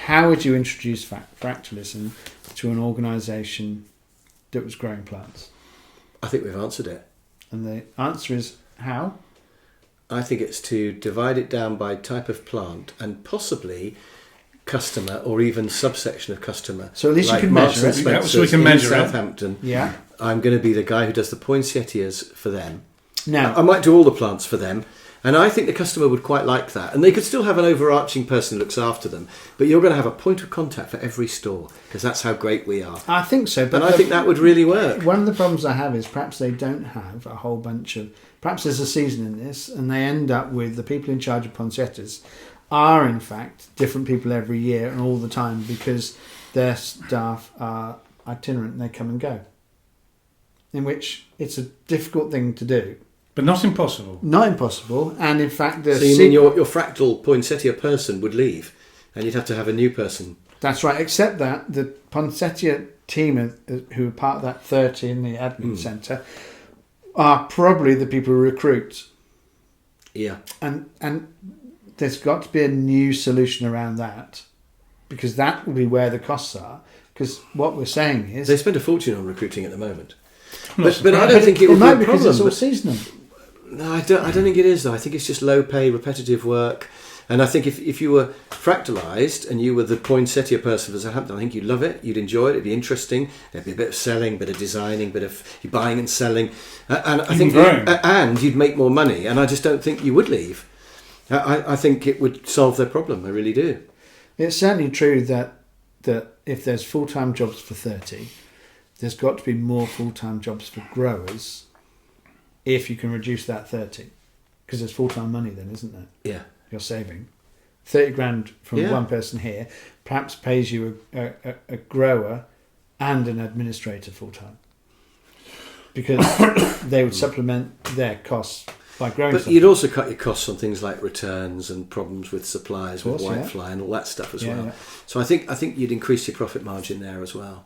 how would you introduce fractalism to an organisation that was growing plants? I think we've answered it. And the answer is how? I think it's to divide it down by type of plant and possibly customer or even subsection of customer. So at least like you can Marks measure and it. Spencer's So we can in measure it. Southampton. Yeah. I'm going to be the guy who does the poinsettias for them. Now, I might do all the plants for them. And I think the customer would quite like that. And they could still have an overarching person who looks after them. But you're going to have a point of contact for every store because that's how great we are. I think so. But And I think that would really work. one of the problems I have is perhaps they don't have a whole bunch of... Perhaps there's a season in this and they end up with the people in charge of poinsettias are in fact different people every year and all the time because their staff are itinerant and they come and go. In which it's a difficult thing to do. But not impossible. Not impossible, and in fact the... So you mean your fractal poinsettia person would leave and you'd have to have a new person? That's right, except that the poinsettia team who are part of that 30 in the admin centre are probably the people who recruit. Yeah. And there's got to be a new solution around that because that will be where the costs are. Because what we're saying is... They spend a fortune on recruiting at the moment. I'm not But I surprised. don't think it would be might a because problem. it's all but- seasonal. No, I don't think it is though. I think it's just low pay, repetitive work. And I think if you were fractalised and you were the poinsettia person for Southampton, I think you'd love it, you'd enjoy it, it'd be interesting. There'd be a bit of selling, bit of designing, bit of you buying and selling. And I think and you'd make more money. And I just don't think you would leave. I think it would solve their problem. I really do. It's certainly true that if there's full-time jobs for 30, there's got to be more full-time jobs for growers if you can reduce that 30. Because there's full-time money then, isn't there? Yeah. You're saving 30 grand from Yeah. one person here perhaps pays you a grower and an administrator full-time because they would supplement their costs by growing But something. you'd also cut your costs on things like returns and problems with suppliers, Of course, with yeah. whitefly and all that stuff as Yeah, well. yeah. So I think you'd increase your profit margin there as well.